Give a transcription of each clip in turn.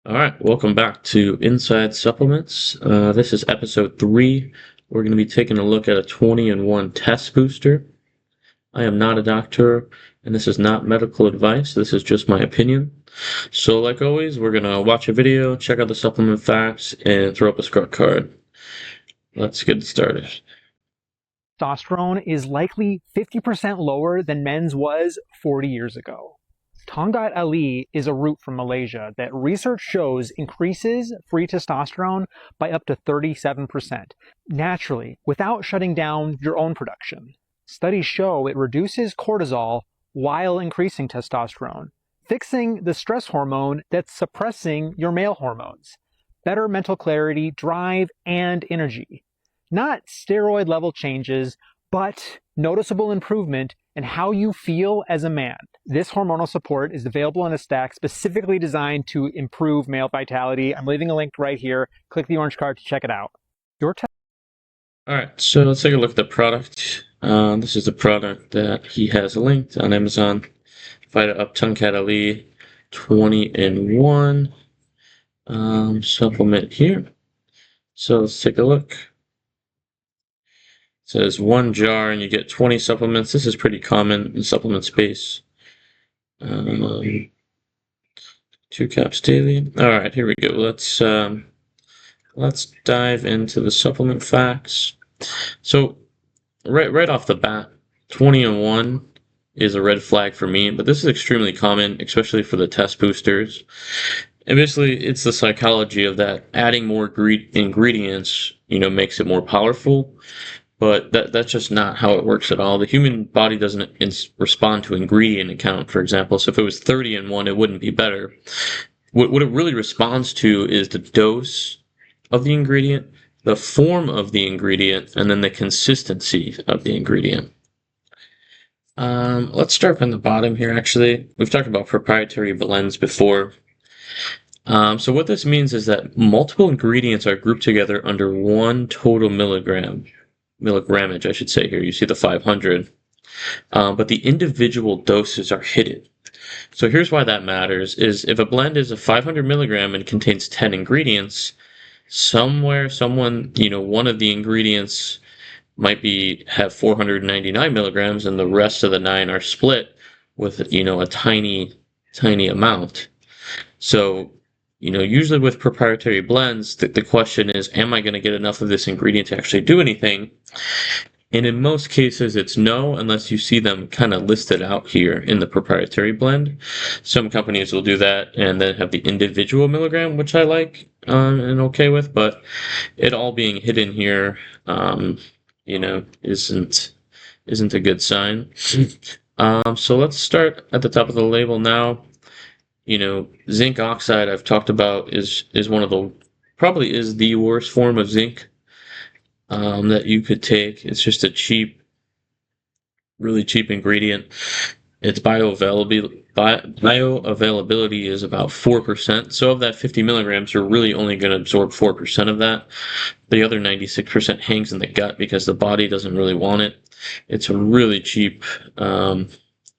All right, welcome back to Inside Supplements. This is episode 3. We're going to be taking a look at a 20-in-1 test booster. I am not a doctor, and this is not medical advice. This is just my opinion. So, like always, we're going to watch a video, check out the supplement facts, and throw up a scorecard card. Let's get started. Testosterone is likely 50% lower than men's was 40 years ago. Tongkat Ali is a root from Malaysia that research shows increases free testosterone by up to 37%, naturally, without shutting down your own production. Studies show it reduces cortisol while increasing testosterone, fixing the stress hormone that's suppressing your male hormones. Better mental clarity, drive, and energy. Not steroid level changes, but noticeable improvement in how you feel as a man. This hormonal support is available in a stack specifically designed to improve male vitality. I'm leaving a link right here. Click the orange card to check it out. All right, so let's take a look at the product. This is the product that he has linked on Amazon. Vita Up Tongkat Ali 20-in-1 supplement here. So let's take a look. It says 1 jar and you get 20 supplements. This is pretty common in the supplement space. 2 caps daily. All right, here we go. Let's dive into the supplement facts. So right off the bat, 20-in-1 is a red flag for me, but this is extremely common, especially for the test boosters. And basically, it's the psychology of that adding more ingredients, makes it more powerful. But that's just not how it works at all. The human body doesn't respond to ingredient count, for example. So if it was 30-in-1, it wouldn't be better. What it really responds to is the dose of the ingredient, the form of the ingredient, and then the consistency of the ingredient. Let's start from the bottom here, actually. We've talked about proprietary blends before. So what this means is that multiple ingredients are grouped together under one total milligrammage, I should say here. You see the 500. But the individual doses are hidden. So here's why that matters, is if a blend is a 500 milligram and contains 10 ingredients, one of the ingredients might have 499 milligrams and the rest of the 9 are split with, a tiny amount. So, usually with proprietary blends, the question is, am I going to get enough of this ingredient to actually do anything? And in most cases, it's no, unless you see them kind of listed out here in the proprietary blend. Some companies will do that and then have the individual milligram, which I like and okay with, but it all being hidden here, isn't a good sign. So let's start at the top of the label now. Zinc oxide I've talked about is probably is the worst form of zinc that you could take. It's just a really cheap ingredient. Its bioavailability is about 4%. So of that 50 milligrams, you're really only going to absorb 4% of that. The other 96% hangs in the gut because the body doesn't really want it. It's a really cheap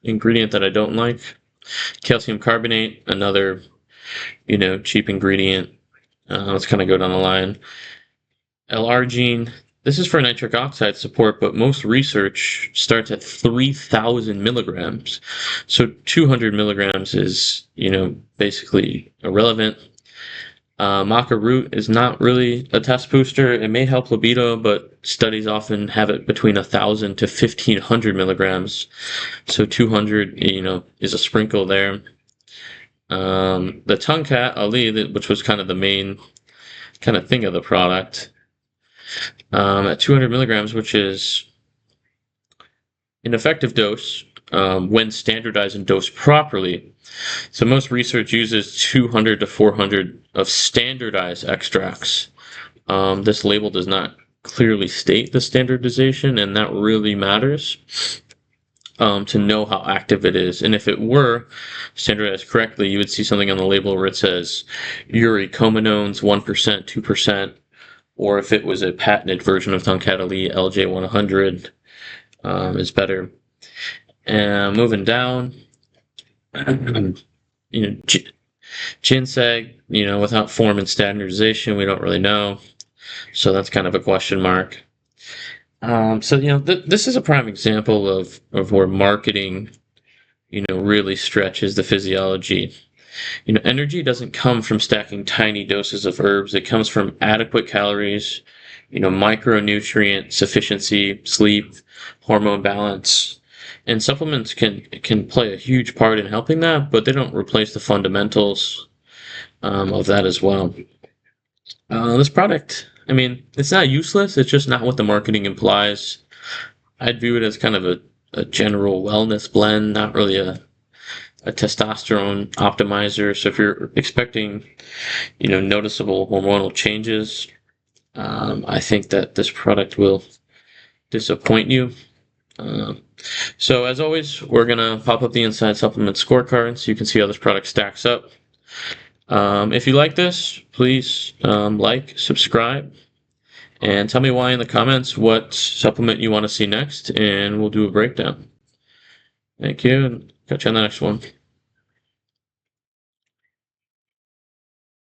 ingredient that I don't like. Calcium carbonate, another, cheap ingredient. Let's kind of go down the line. L-arginine. This is for nitric oxide support, but most research starts at 3,000 milligrams. So 200 milligrams is, basically irrelevant. Maca root is not really a test booster. It may help libido, but studies often have it between 1,000 to 1,500 milligrams. So 200, is a sprinkle there. The Tongkat Ali, which was kind of the main kind of thing of the product, at 200 milligrams, which is an effective dose when standardized and dosed properly. So most research uses 200 to 400 of standardized extracts. This label does not clearly state the standardization, and that really matters to know how active it is. And if it were standardized correctly, you would see something on the label where it says uricominones 1%, 2%, or if it was a patented version of Tongkat Ali, LJ100 is better. And moving down, Ginseng, without form and standardization, we don't really know. So that's kind of a question mark. So this is a prime example of where marketing, really stretches the physiology. Energy doesn't come from stacking tiny doses of herbs. It comes from adequate calories, micronutrient sufficiency, sleep, hormone balance. And supplements can play a huge part in helping that, but they don't replace the fundamentals of that as well. This product, I mean, it's not useless. It's just not what the marketing implies. I'd view it as kind of a general wellness blend, not really a testosterone optimizer. So if you're expecting, noticeable hormonal changes, I think that this product will disappoint you. Um, so as always, we're gonna pop up the inside supplement scorecard so you can see how this product stacks up. If you like this, please like, subscribe, and tell me why in the comments what supplement you want to see next, and we'll do a breakdown. Thank you, and catch you on the next one.